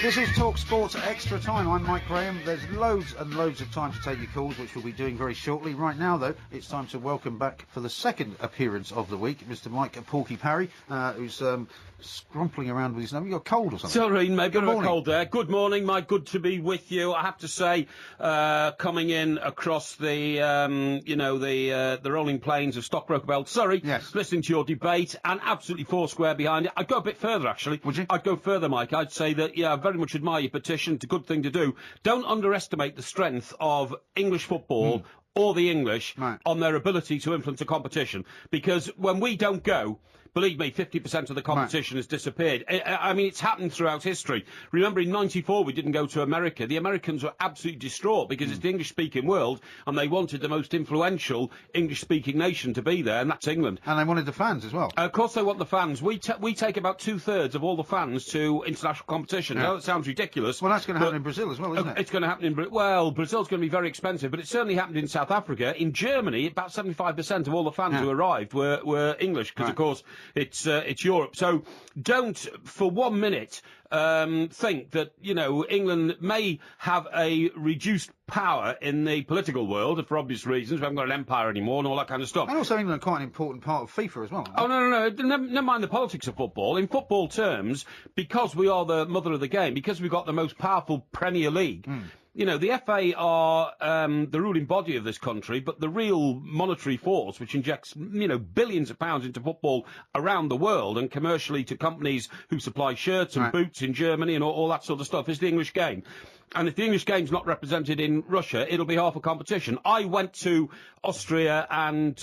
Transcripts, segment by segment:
This is Talk Sports Extra Time. I'm Mike Graham. There's loads and loads of time to take your calls, which we'll be doing very shortly. Right now, though, it's time to welcome back for the second appearance of the week, Mr. Mike Porky Parry, who's scrumpling around with his nose. You got a cold or something? Sorry, mate, Good morning. a cold there. Good morning, Mike. Good to be with you. I have to say, coming in across the rolling plains of Stockbroker Belt, Surrey, yes, listening to your debate, and absolutely foursquare behind it. I'd go a bit further, actually. Would you? I'd go further, Mike. I'd say that, I very much admire your petition. It's a good thing to do. Don't underestimate the strength of English football or the English on their ability to influence a competition. Because when we don't go, believe me, 50% of the competition has disappeared. I mean, it's happened throughout history. Remember, in '94, we didn't go to America. The Americans were absolutely distraught because it's the English-speaking world, and they wanted the most influential English-speaking nation to be there, and that's England. And they wanted the fans as well. Of course they want the fans. We take about 2/3 of all the fans to international competition. Now, that sounds ridiculous. Well, that's going to happen in Brazil as well, isn't it? It's going to happen in Brazil. Well, Brazil's going to be very expensive, but it certainly happened in South Africa. In Germany, about 75% of all the fans who arrived were English, because, of course, it's Europe. So don't, for 1 minute, think that, England may have a reduced power in the political world, for obvious reasons. We haven't got an empire anymore and all that kind of stuff. And also England are quite an important part of FIFA as well. Oh, no. Never mind the politics of football. In football terms, because we are the mother of the game, because we've got the most powerful Premier League, the FA are the ruling body of this country, but the real monetary force, which injects, billions of pounds into football around the world and commercially to companies who supply shirts and boots in Germany and all that sort of stuff, is the English game. And if the English game's not represented in Russia, it'll be half a competition. I went to Austria and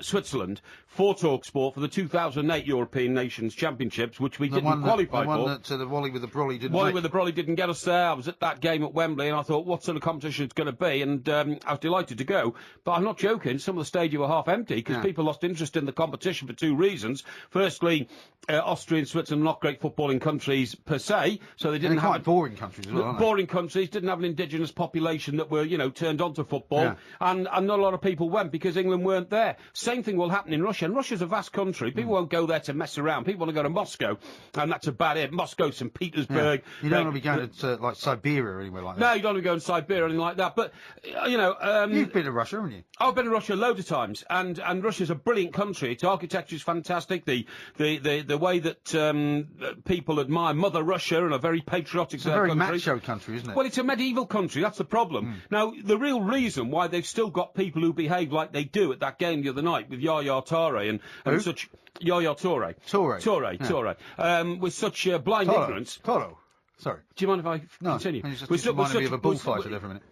Switzerland for TalkSport for the 2008 European Nations Championships, which we didn't qualify for. The one that the Wally with the Brolly didn't Wally with the Brolly didn't get us there. I was at that game at Wembley, and I thought, what sort of competition it's going to be? And I was delighted to go. But I'm not joking. Some of the stadia were half empty because people lost interest in the competition for two reasons. Firstly, Austria and Switzerland are not great footballing countries per se, so they didn't have quite boring countries as well, aren't they? Boring countries, didn't have an indigenous population that were, turned onto football, and not a lot of people went because England weren't there. Same thing will happen in Russia, and Russia's a vast country. People won't go there to mess around. People want to go to Moscow, and that's about it. Moscow, St. Petersburg. You don't want to be going to, like, Siberia or anywhere like that. No, you don't want to go to Siberia or anything like that, but, You've been to Russia, haven't you? I've been to Russia loads of times, and Russia's a brilliant country. Its architecture is fantastic. The way that people admire Mother Russia and are very patriotic to their country. It's a very macho country, isn't it? Well, it's a medieval country, that's the problem. Now, the real reason why they've still got people who behave like they do at that game the other night with Yaya Toure and such... Yaya Toure. Toure. With such blind ignorance... Toro. Sorry. Do you mind if I continue? No, just reminded me of a bullfighter there for a minute.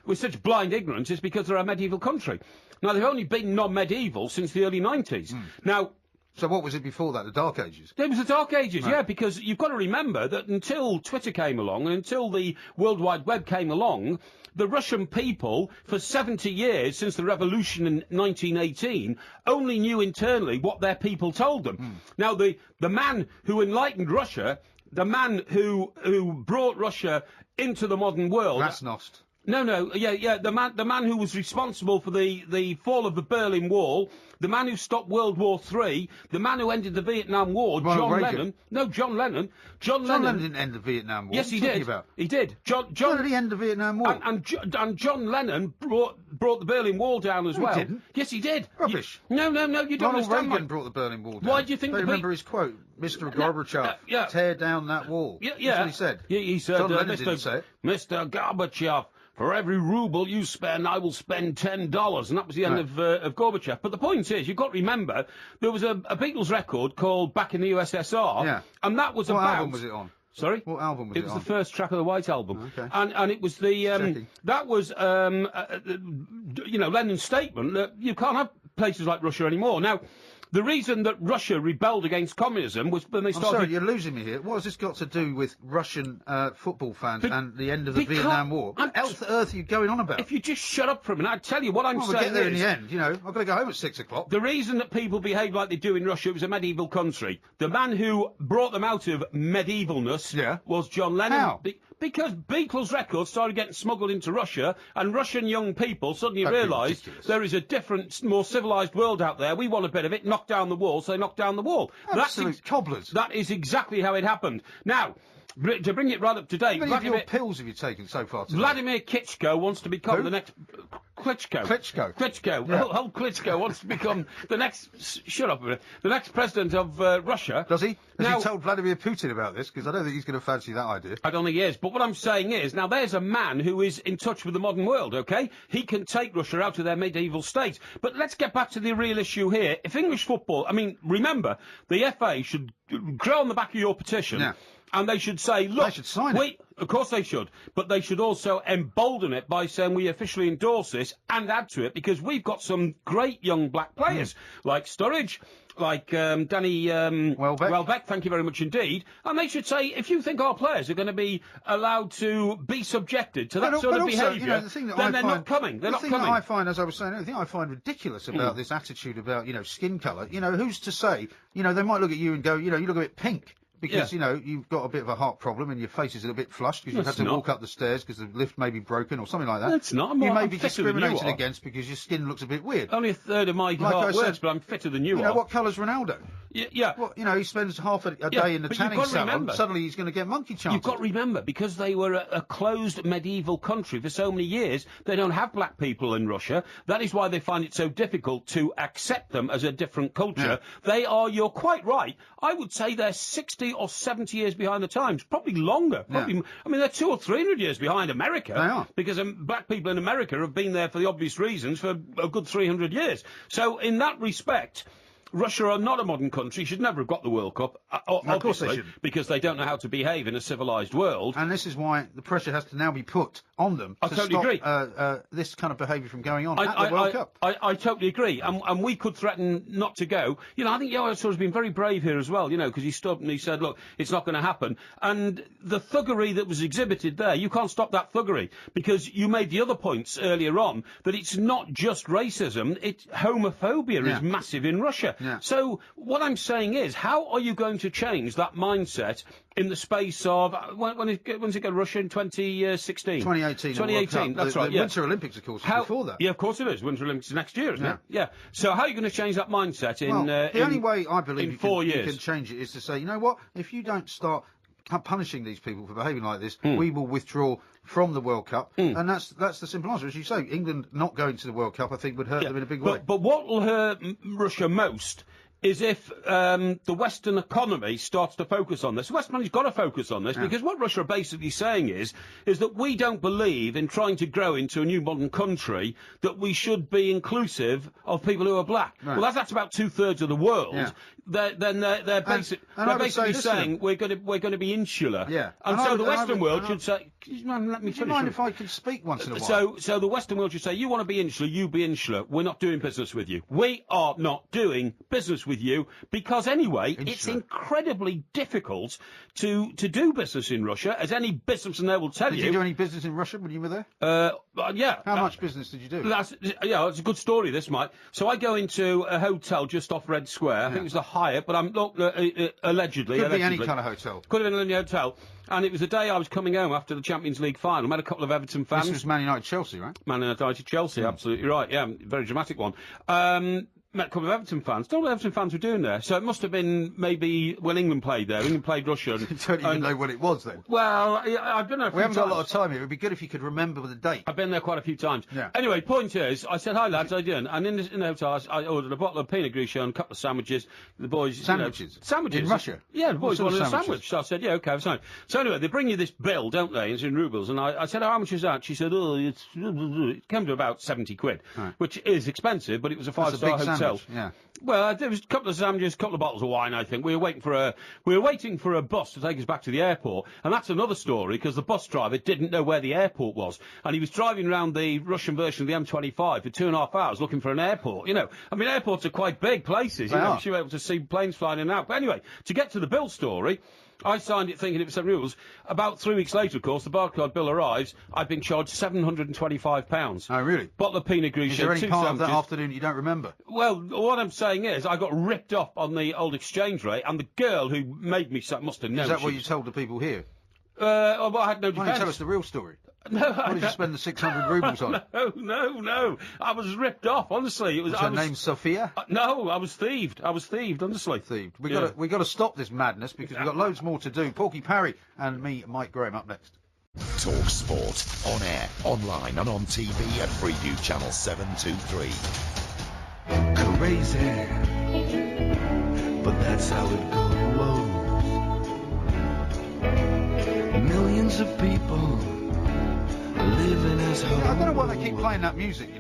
With such blind ignorance is because they're a medieval country. Now, they've only been non-medieval since the early 90s. Now... So what was it before that, the Dark Ages? It was the Dark Ages, because you've got to remember that until Twitter came along and until the World Wide Web came along, the Russian people, for 70 years, since the revolution in 1918, only knew internally what their people told them. Now, the man who enlightened Russia, the man who brought Russia into the modern world... Glasnost. No, the man who was responsible for the fall of the Berlin Wall, the man who stopped World War III, the man who ended the Vietnam War, John Lennon. No, John Lennon. John Lennon didn't end the Vietnam War. Yes, he did. He did. How did he end the Vietnam War? And John Lennon brought the Berlin Wall down as well. He didn't. Yes, he did. Rubbish. No, you don't understand. Ronald Reagan brought the Berlin Wall down. Why do you think? Remember his quote, "Mr. Gorbachev, tear down that wall." Yeah. That's what he said. He said, John Lennon didn't say it. Mr. Gorbachev, for every ruble you spend, I will spend $10. And that was the end of Gorbachev. But the point is, you've got to remember, there was a Beatles record called Back in the USSR. And that was What album was it on? Sorry? What album was it on? It was the first track of the White Album. Okay. And it was the, that was, Lennon's statement that you can't have places like Russia anymore. Now, the reason that Russia rebelled against communism was when they started... I'm sorry, you're losing me here. What has this got to do with Russian football fans and the end of the Vietnam War? What else on earth are you going on about? If you just shut up for a minute, I'd tell you what I'm saying. We'll get there in the end, I've got to go home at 6 o'clock. The reason that people behave like they do in Russia, it was a medieval country. The man who brought them out of medievalness was John Lennon. How? Because Beatles records started getting smuggled into Russia, and Russian young people suddenly realised there is a different, more civilised world out there. We want a bit of it. Knock down the wall, so they knocked down the wall. Absolute cobblers. That is exactly how it happened. Now, To bring it right up to date, How many of your pills have you taken so far today? Vladimir Klitschko wants to become the next... Klitschko. Yeah. Old Klitschko wants to become the next... Shut up a minute. The next president of Russia. Does he? Has Now, he told Vladimir Putin about this? Because I don't think he's going to fancy that idea. I don't think he is. But what I'm saying is, now there's a man who is in touch with the modern world, OK? He can take Russia out of their medieval state. But let's get back to the real issue here. If English football... I mean, remember, the FA should grow on the back of your petition... Yeah. And they should say, look, they should sign it. Of course they should, but they should also embolden it by saying we officially endorse this and add to it, because we've got some great young black players, like Sturridge, like Danny Welbeck, thank you very much indeed. And they should say, if you think our players are going to be allowed to be subjected to that sort of behaviour, then they're not coming. They're not coming. The thing that I find, as I was saying, the thing I find ridiculous about this attitude about, skin colour, who's to say, they might look at you and go, you look a bit pink. Because, you've got a bit of a heart problem and your face is a little bit flushed because you've had to walk up the stairs because the lift may be broken or something like that. That's not. You may be discriminated against because your skin looks a bit weird. Only a third of my heart works, but I'm fitter than you are. You know, what colour's Ronaldo? Yeah. Well, he spends half a day in the tanning salon. Suddenly he's going to get monkey chances. You've got to remember, because they were a closed medieval country for so many years, they don't have black people in Russia. That is why they find it so difficult to accept them as a different culture. Yeah. You're quite right, I would say they're 60 or 70 years behind the times, probably longer. I mean, they're 200 or 300 years behind America. They are. Because black people in America have been there for the obvious reasons for a good 300 years. So in that respect, Russia are not a modern country, should never have got the World Cup, obviously, of course they shouldn't. Because they don't know how to behave in a civilised world. And this is why the pressure has to now be put on them to totally stop this kind of behaviour from going on at the World Cup. I totally agree, and we could threaten not to go. I think Yoasow has been very brave here as well, because he stood and he said, look, it's not going to happen. And the thuggery that was exhibited there, you can't stop that thuggery, because you made the other points earlier on, that it's not just racism, homophobia is massive in Russia. Yeah. So what I'm saying is, how are you going to change that mindset in the space of... when's it go to Russia in 2016? 2018. 2018, that's right. The Winter Olympics, of course, is before that. Yeah, of course it is. Winter Olympics next year, isn't it? Yeah. So how are you going to change that mindset the only way I believe you can change it is to say, you know what, if you don't start punishing these people for behaving like this, we will withdraw from the World Cup, and that's the simple answer. As you say, England not going to the World Cup, I think, would hurt them in a big way. But what will hurt Russia most is if the Western economy starts to focus on this. The Western economy's got to focus on this, because what Russia are basically saying is that we don't believe in trying to grow into a new modern country, that we should be inclusive of people who are black. Right. Well, that's about 2/3 of the world. Yeah. They're basically saying we're going to be insular. Yeah. And so the Western world should say, let me finish. Do you mind if I can speak once in a while? So the Western world should say, you want to be insular, you be insular. We're not doing business with you. We are not doing business with you, because anyway, it's incredibly difficult to do business in Russia, as any businessman there will tell you. Did you do any business in Russia when you were there? Yeah. How much business did you do? It's a good story, this, Mike. So I go into a hotel just off Red Square. I think it was the Hyatt, but I'm not allegedly. Could be any kind of hotel. Could have been any hotel. And it was the day I was coming home after the Champions League final. I met a couple of Everton fans. This was Man United-Chelsea, right? Man United-Chelsea, absolutely right. Yeah, very dramatic one. Met a couple of Everton fans. Don't know what Everton fans were doing there. So it must have been maybe when England played there. England played Russia. You don't even know what it was then. Well, I've been there a few times. We haven't got a lot of time here. It would be good if you could remember the date. I've been there quite a few times. Yeah. Anyway, point is, I said, hi lads, how you doing? And in the hotel, I ordered a bottle of Pinot Grigio and a couple of sandwiches. The boys... Sandwiches? Sandwiches. In Russia? Yeah, the boys wanted a sandwich. So I said, yeah, okay, I'm sorry. So anyway, they bring you this bill, don't they? It's in rubles. And I said, how much is that? She said, it came to about 70 quid, which is expensive, but it was a five-star hotel. Sandwich. Yeah. Well, there was a couple of sandwiches, a couple of bottles of wine, I think. We were waiting for a bus to take us back to the airport, and that's another story, because the bus driver didn't know where the airport was, and he was driving around the Russian version of the M25 for 2.5 hours looking for an airport. I mean, airports are quite big places. You know, you're able to see planes flying in and out. But anyway, to get to the bill story, I signed it thinking it was 7 rubles. About 3 weeks later, of course, the Barclay bill arrives. I've been charged £725. Oh, really? Bottle of Pinot Grigio, is there any two part sandwiches. of that afternoon you don't remember? Well, what I'm saying is, I got ripped off on the old exchange rate, and the girl who made me must have known. Is that what you told the people here? Well, I had no defence. Why don't you tell us the real story? No, What did you spend the 600 rubles on? No. I was ripped off, honestly. Was her name Sophia? No, I was thieved, honestly. Thieved. We got to stop this madness because we've got loads more to do. Porky Parry and me, Mike Graham, up next. Talk Sport, on air, online and on TV at Freeview Channel 723. Crazy, but that's how it goes. Millions of people living as home. I don't know why they keep playing that music,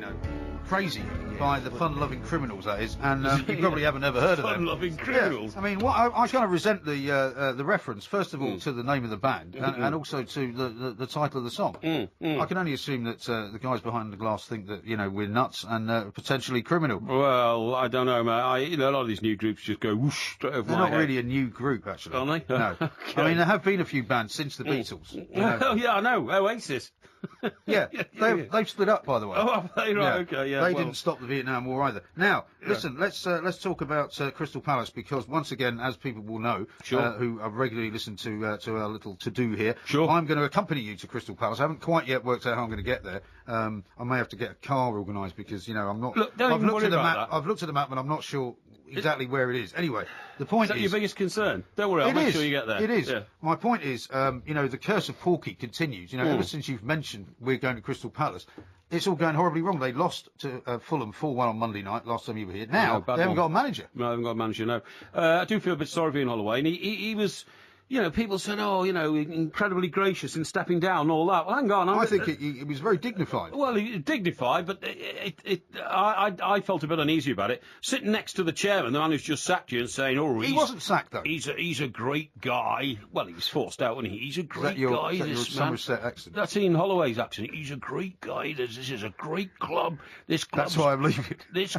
Crazy by the fun-loving criminals, that is, and you probably haven't ever heard of them. Fun-loving criminals. Yeah. I mean, I kind of resent the reference, first of all, to the name of the band, and also to the title of the song. I can only assume that the guys behind the glass think that we're nuts and potentially criminal. Well, I don't know, mate. A lot of these new groups just go whoosh straight over They're my not head. really a new group, actually. Are they? No. Okay. I mean, there have been a few bands since the Beatles. Oh, yeah, I know. Oasis. Yeah, they've split up, by the way. Oh, have they? Right, okay, yeah. They didn't stop the Vietnam War either. Now, listen, let's talk about Crystal Palace, because once again, as people will know, who have regularly listened to our little to-do here, I'm going to accompany you to Crystal Palace. I haven't quite yet worked out how I'm going to get there. I may have to get a car organised because, I'm not... Look, don't even worry about that. I've looked at the map and I'm not sure exactly where it is. Anyway, the point is... Is that your biggest concern? Don't worry, I'll make sure you get there. It is. Yeah. My point is, the curse of Porky continues. Ever since you've mentioned we're going to Crystal Palace, it's all going horribly wrong. They lost to Fulham 4-1 on Monday night, last time you were here. Now, they haven't got a manager. No, I haven't got a manager, no. I do feel a bit sorry for Ian Holloway, and he was... people said, incredibly gracious in stepping down and all that. Well, hang on. I think it was very dignified. Well, dignified, but I felt a bit uneasy about it. Sitting next to the chairman, the man who's just sacked you, and saying, he wasn't sacked, though. He's a great guy. Well, he was forced out, wasn't he? He's a great guy. Is that your Somerset accent? That's Ian Holloway's accent. He's a great guy. This is a great club. That's why I'm leaving. This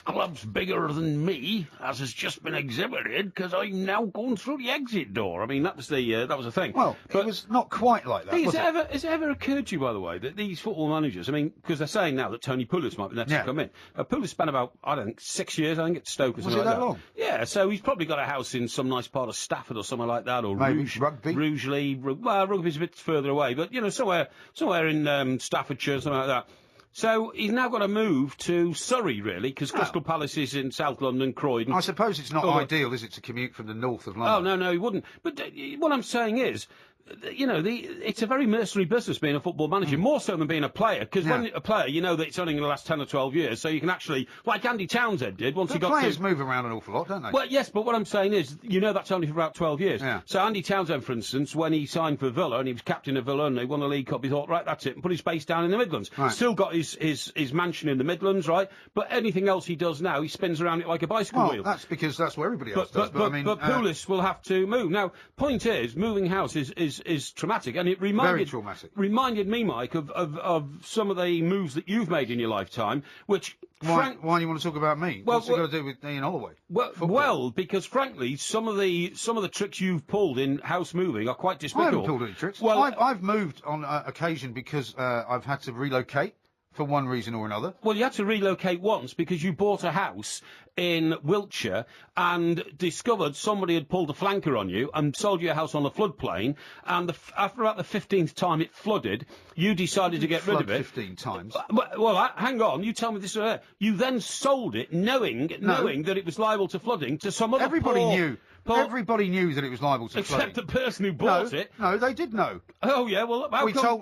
club's bigger than me, as has just been exhibited, because I'm now going through the exit door. I mean, that was the thing. Well, but it was not quite like that. Has it ever occurred to you, by the way, that these football managers? I mean, because they're saying now that Tony Pulis might be next to come in. Pulis spent about 6 years, I think, at Stoke or something like that. Was it that long? Yeah, so he's probably got a house in some nice part of Stafford or somewhere like that, or maybe Rugby. Rugeley. Well, Rugby's a bit further away, but somewhere in Staffordshire, something like that. So he's now got to move to Surrey, really, because Crystal Palace is in South London, Croydon. I suppose it's not ideal, is it, to commute from the north of London? Oh, no, he wouldn't. But what I'm saying is, it's a very mercenary business being a football manager, more so than being a player, because when a player, you know that it's only going to last 10 or 12 years, so you can actually, like Andy Townsend did, once he got players move around an awful lot, don't they? Well, yes, but what I'm saying is, that's only for about 12 years. Yeah. So Andy Townsend, for instance, when he signed for Villa, and he was captain of Villa, and they won the League Cup, he thought, right, that's it, and put his base down in the Midlands. Right. Still got his mansion in the Midlands, right? But anything else he does now, he spins around it like a bicycle wheel. That's because that's where everybody else does. But Pulis will have to move. Now, point is, moving house is traumatic, and it reminded me, Mike, of some of the moves that you've made in your lifetime, which... Why do you want to talk about me? What's it got to do with Ian Holloway? Well, because frankly, some of the tricks you've pulled in house moving are quite despicable. I haven't pulled any tricks. Well, I've moved on occasion because I've had to relocate for one reason or another. Well, you had to relocate once because you bought a house in Wiltshire and discovered somebody had pulled a flanker on you and sold you a house on the floodplain, and after about the 15th time it flooded, you decided to get rid of it. 15 times? Well, hang on, you tell me this. You then sold it knowing that it was liable to flooding to some other Everybody knew that it was liable to flooding. Except the person who bought it. No, they did know. Oh, yeah, well...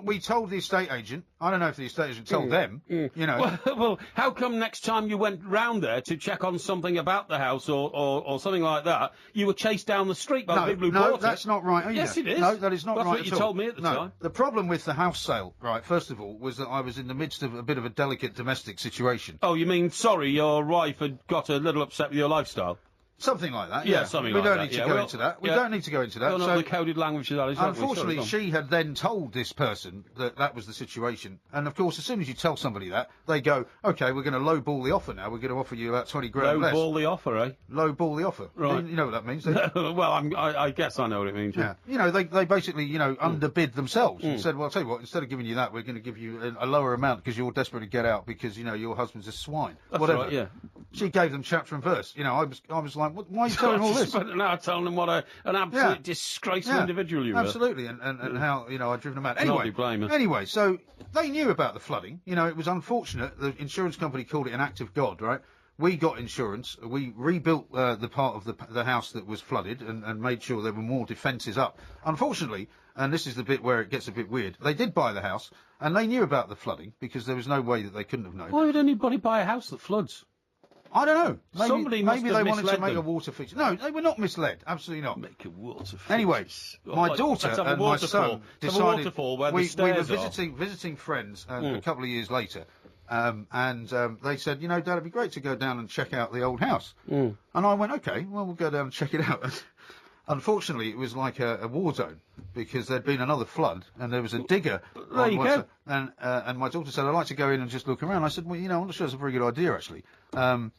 We told the estate agent. I don't know if the estate agent told them, Well, how come next time you went round there to check on something about the house or something like that, you were chased down the street by the people who bought it? No, that's not right either. Yes, it is. No, that is not right at all. That's what you told me at the time. The problem with the house sale, right, first of all, was that I was in the midst of a bit of a delicate domestic situation. Oh, you mean, sorry, your wife had got a little upset with your lifestyle? Something like that, yeah. Something like that. We don't need to go into that. We don't need to go into that. Don't know the coded language that is. Unfortunately, she had then told this person that was the situation. And, of course, as soon as you tell somebody that, they go, OK, we're going to lowball the offer now. We're going to offer you about 20 grand less. Lowball the offer, eh? Lowball the offer. Right. You know what that means, well, I guess I know what it means. Yeah. They basically, underbid themselves and said, well, I'll tell you what, instead of giving you that, we're going to give you a lower amount because you're desperate to get out because, your husband's a swine. That's whatever. Right, yeah. She gave them chapter and verse. I was like, Why are you telling all this? Spent an hour telling them what an absolute disgraceful individual you were. Absolutely, and how, I'd driven them out. Nobody blame her. Anyway, so they knew about the flooding. It was unfortunate. The insurance company called it an act of God, right? We got insurance. We rebuilt the part of the house that was flooded and made sure there were more defences up. Unfortunately, and this is the bit where it gets a bit weird, they did buy the house and they knew about the flooding because there was no way that they couldn't have known. Why would anybody buy a house that floods? I don't know. Maybe they wanted to make them. a water feature. No, they were not misled. Absolutely not. Make a water feature. Anyway, my daughter and my son decided we were visiting friends a couple of years later. And they said, Dad, it'd be great to go down and check out the old house. And I went, okay, well, we'll go down and check it out. Unfortunately, it was like a war zone because there'd been another flood and there was a digger. There you go. And my daughter said, I'd like to go in and just look around. I said, well, I'm not sure it's a very good idea, actually. And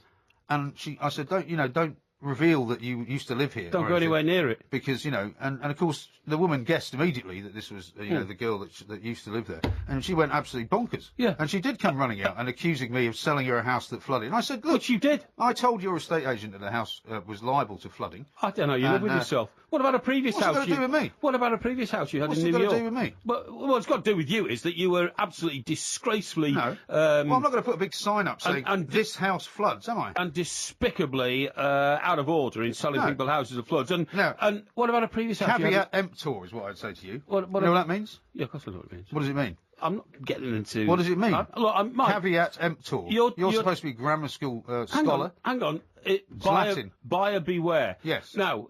I said, don't reveal that you used to live here. Don't go anywhere near it. Because, and of course, the woman guessed immediately that this was, the girl that used to live there. And she went absolutely bonkers. Yeah. And she did come running out and accusing me of selling her a house that flooded. And I said, look. Which you did. I told your estate agent that the house was liable to flooding. I don't know, you live with yourself. What about a previous house? What's it got to do with me? What about a previous house you had in New York? What's it got to do with me? But what it's got to do with you is that you were absolutely disgracefully... No. Well, I'm not going to put a big sign up saying, this house floods, am I? And despicably out of order in selling people houses of floods. And what about a previous house? Caveat emptor is what I'd say to you. What you know what that means? Yeah, of course I know what it means. What does it mean? I'm not getting into... What does it mean? Mike, Caveat emptor. You're supposed to be a grammar school scholar. Hang on. Latin. Buyer beware. Yes. Now,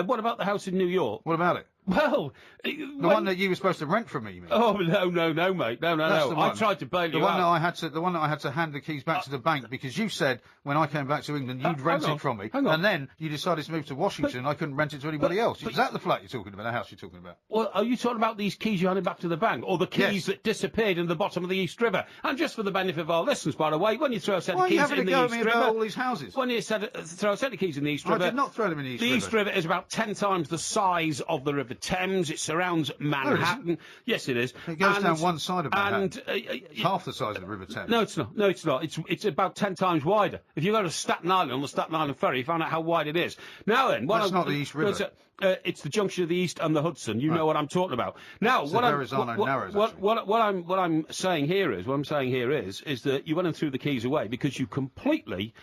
what about the house in New York? What about it? Well... The one that you were supposed to rent from me, you mean? Oh, no, mate. No. I tried to bail you out. The one that I had to hand the keys back to the bank because you said when I came back to England you'd rent it from me. And then you decided to move to Washington and I couldn't rent it to anybody else. Is that the flat you're talking about, the house you're talking about? Well, are you talking about these keys you handed back to the bank? Or the keys that disappeared in the bottom of the East River? And just for the benefit of our listeners, by the way, when you throw a set of keys in the East River... all these houses? When you throw a set of keys in the East River... I did not throw them in the East River. The East River is about 10 times the size of the River Thames. It surrounds Manhattan. Yes, it is. It goes down one side of Manhattan. Half the size of the River Thames. No, it's not. It's about 10 times wider. If you go to Staten Island on the Staten Island ferry, you find out how wide it is. Now then, that's not the East River. It's the junction of the East and the Hudson. You know what I'm talking about. Now, what I'm saying here is that you went and threw the keys away because you completely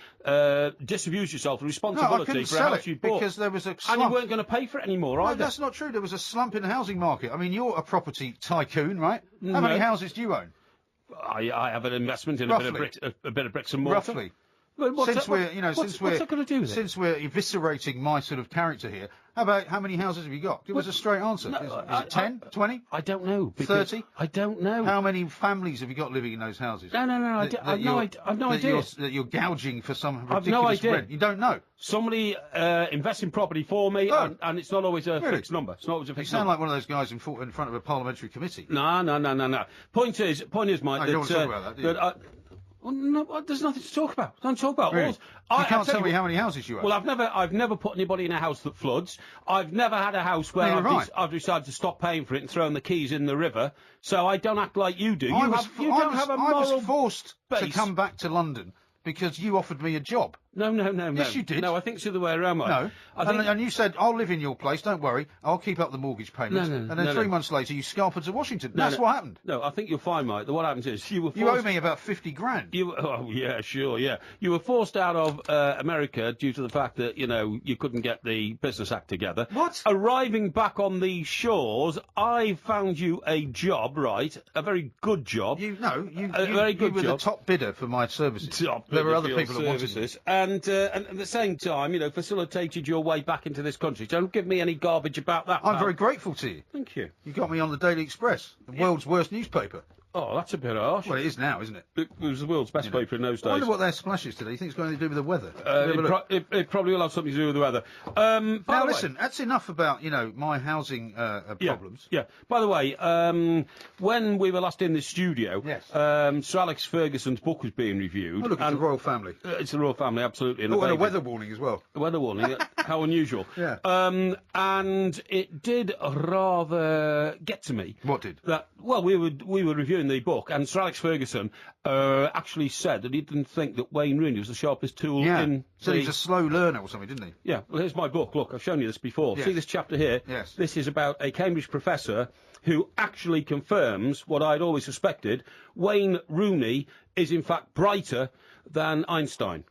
disabused yourself of responsibility for a house you bought. Because there was a slump. And you weren't going to pay for it anymore either. No, that's not true. There was a slump in the housing market. I mean, you're a property tycoon, right? How many houses do you own? I have an investment in a bit of bricks and mortar. Roughly. What's that going to do with it? Since we're eviscerating my sort of character here, how many houses have you got? Give us a straight answer. Is it 10, 20? I don't know. 30? I don't know. How many families have you got living in those houses? No. I've no idea. That you're gouging for some ridiculous rent. You don't know. Somebody invests in property for me, and it's not always a fixed number. It's not always a fixed number. You sound like one of those guys in front of a parliamentary committee. No. Point is, Mike, you don't want to talk about that, do you? Well, no, there's nothing to talk about. Don't talk about. Really? You can't tell me how many houses you own. Well, I've never put anybody in a house that floods. I've never had a house where I've decided to stop paying for it and thrown the keys in the river. So I don't act like you do. I was forced to come back to London because you offered me a job. No. Yes, you did. No, I think it's the other way around, Mike. No. And you said, I'll live in your place, don't worry, I'll keep up the mortgage payments. And then 3 months later, you scarpered to Washington. That's what happened. No, I think you'll find, Mike, that what happens is you were forced... You owe me about 50 grand. Oh, yeah, sure, yeah. You were forced out of America due to the fact that, you couldn't get the Business Act together. What? Arriving back on these shores, I found you a job, right? A very good job. You were the top bidder for my services. There were other people that wanted this. And at the same time, facilitated your way back into this country. Don't give me any garbage about that. I'm very grateful to you. Thank you. You got me on the Daily Express, the world's worst newspaper. Oh, that's a bit harsh. Well, it is now, isn't it? It was the world's best paper in those days. I wonder what their splash is today. You think it's going to do with the weather? It probably will have something to do with the weather. Now, listen, that's enough about, my housing problems. Yeah. By the way, when we were last in the studio, Sir Alex Ferguson's book was being reviewed. Oh, look, it's the Royal Family. It's the Royal Family, absolutely. And a weather warning as well. A weather warning, how unusual. Yeah. And it did rather get to me. What did? We were reviewing doing the book, and Sir Alex Ferguson actually said that he didn't think that Wayne Rooney was the sharpest tool in. So he's a slow learner or something, didn't he? Yeah. Well, here's my book. Look, I've shown you this before. Yes. See this chapter here? Yes. This is about a Cambridge professor who actually confirms what I'd always suspected. Wayne Rooney is in fact brighter than Einstein.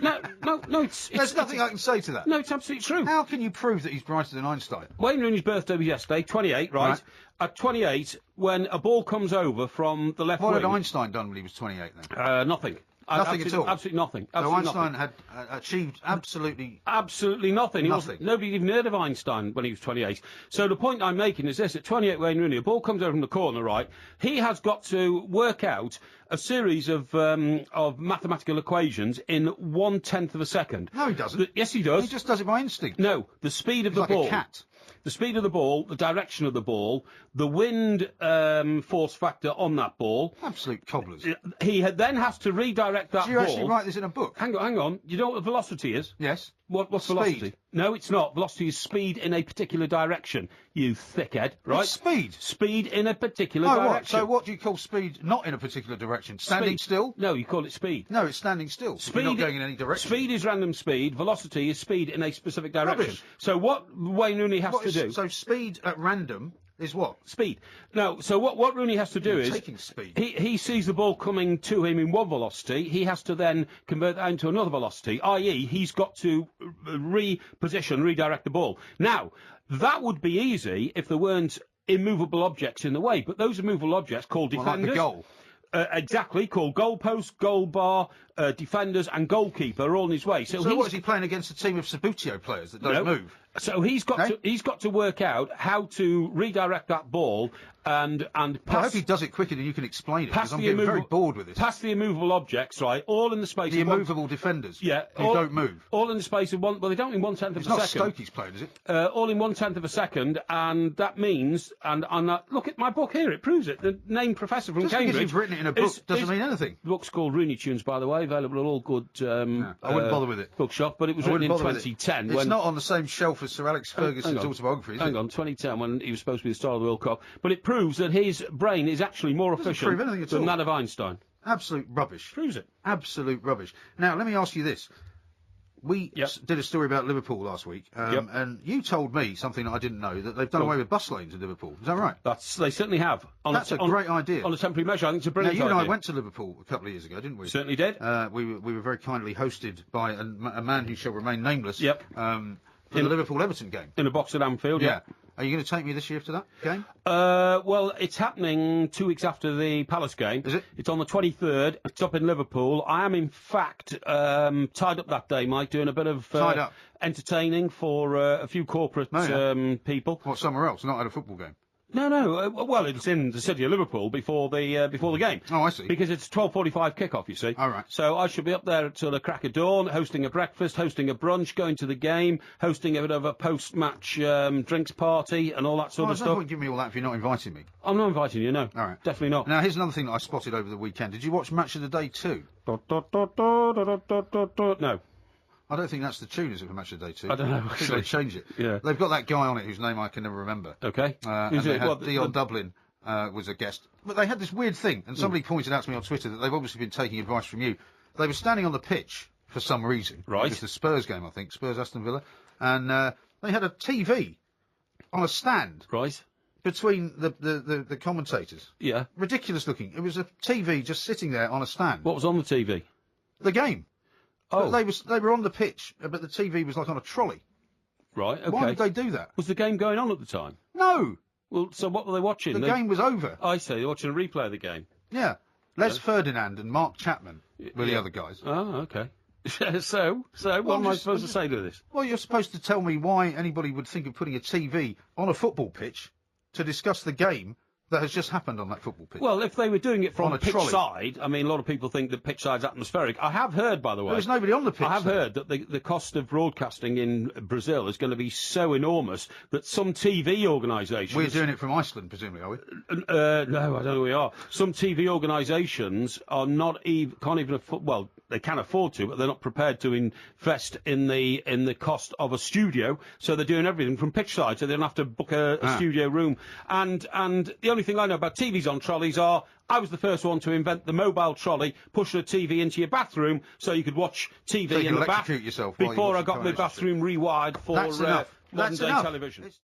No, There's nothing I can say to that. No, it's absolutely true. How can you prove that he's brighter than Einstein? Wayne Rooney's birthday was yesterday, 28, right? At 28, when a ball comes over from the left What wing... had Einstein done when he was 28 then? Nothing. Nothing at all? Absolutely nothing. So Absolutely Einstein nothing. had achieved absolutely... Absolutely nothing. Nothing. Nobody even heard of Einstein when he was 28. So the point I'm making is this: at 28, Wayne Rooney, a ball comes over from the corner, right? He has got to work out a series of mathematical equations in 1/10 of a second. No, he doesn't. Yes, he does. He just does it by instinct. No, the speed of the like ball. a cat. The speed of the ball, the direction of the ball, the wind force factor on that ball. Absolute cobblers. He then has to redirect that Do you ball. actually write this in a book? Hang on. You know what the velocity is? Yes. What's Speed. velocity? No, it's not. Velocity is speed in a particular direction. You thickhead, right? What's speed? Speed in a particular Oh, direction. what? So what do you call speed not in a particular direction? Standing Speed. still? No, you call it speed. No, it's standing still. You're not going in any direction. Speed is random speed. Velocity is speed in a specific direction. Rubbish. So what Wayne Rooney has to do... So speed at random is what? Speed. No, so what Rooney has to do is... taking speed. He sees the ball coming to him in one velocity. He has to then convert that into another velocity, i.e. he's got to redirect the ball. Now, that would be easy if there weren't immovable objects in the way, but those immovable objects called defenders... Like the goal. Exactly, called goalpost, goal bar, defenders and goalkeeper are all in his way. So what is he playing against a team of Sabutio players that don't move? So he's got to work out how to redirect that ball and pass. I hope he does it quicker than you can explain it, because I'm getting very bored with this. Pass the immovable objects, right? All in the space. The of immovable defenders. Yeah, who don't move. All in the space of one. Well, they don't in 1/10 of a second. It's not Stoke he's playing, is it? All in 1/10 of a second, and that means, and look at my book here, it proves it. The named professor from Just Cambridge. because you've written it in a book doesn't mean anything. The book's called Rooney Tunes, by the way, available at all good. I wouldn't bother with it. Bookshop, but it was written in 2010. It's not on the same shelf as Sir Alex Ferguson's autobiography, is it? Hang on, 2010, when he was supposed to be the star of the World Cup. But it proves that his brain is actually more efficient than that of Einstein. Absolute rubbish. Proves it. Absolute rubbish. Now, let me ask you this. We did a story about Liverpool last week, and you told me something that I didn't know, that they've done away with bus lanes in Liverpool. Is that right? They certainly have. That's a great idea. On a temporary measure, I think it's a brilliant idea. You and idea. I went to Liverpool a couple of years ago, didn't we? Certainly did. We were very kindly hosted by a man who shall remain nameless. Yep. For the Liverpool-Everton game. In a box at Anfield, yeah. Are you going to take me this year to that game? Well, it's happening 2 weeks after the Palace game. Is it? It's on the 23rd. It's up in Liverpool. I am, in fact, tied up that day, Mike, doing a bit of entertaining for a few corporate people. What, somewhere else, not at a football game? No. Well, it's in the city of Liverpool before the game. Oh, I see. Because it's 12:45 kickoff, you see. All right. So I should be up there till the crack of dawn, hosting a breakfast, hosting a brunch, going to the game, hosting a bit of a post-match drinks party, and all that sort of There's stuff. no point giving me all that if you're not inviting me. I'm not inviting you, no. All right. Definitely not. Now, here's another thing that I spotted over the weekend. Did you watch Match of the Day 2? No. I don't think that's the tune, is it, for Match of the Day 2? I don't know, I think actually. they change it. Yeah. They've got that guy on it whose name I can never remember. Okay. And they had Dion Dublin was a guest. But they had this weird thing, and somebody pointed out to me on Twitter that they've obviously been taking advice from you. They were standing on the pitch for some reason. Right. It was the Spurs game, I think, Spurs-Aston Villa. And they had a TV on a stand. Right. Between the commentators. Yeah. Ridiculous looking. It was a TV just sitting there on a stand. What was on the TV? The game. Oh. But they were on the pitch, but the TV was like on a trolley. Right, okay. Why did they do that? Was the game going on at the time? No! Well, so what were they watching? The game was over. I see, they're watching a replay of the game. Yeah. Les Ferdinand and Mark Chapman were the other guys. Oh, okay. So what am I supposed to say to this? Well, you're supposed to tell me why anybody would think of putting a TV on a football pitch to discuss the game that has just happened on that football pitch. Well, if they were doing it from a pitch trolley. side, I mean, a lot of people think that pitch side's atmospheric. I have heard, by the way... There was nobody on the pitch. I have heard that the cost of broadcasting in Brazil is going to be so enormous that some TV organisations... We're doing it from Iceland, presumably, are we? No, I don't know we are. Some TV organisations are can't even afford... Well, they can afford to, but they're not prepared to invest in the cost of a studio, so they're doing everything from pitch side, so they don't have to book a studio room. And the only only thing I know about TVs on trolleys are I was the first one to invent the mobile trolley, push a TV into your bathroom so you could watch TV So you in can the bath electrocute yourself while you before watch I got my Coronation Street. bathroom rewired for That's enough. modern That's day enough. television.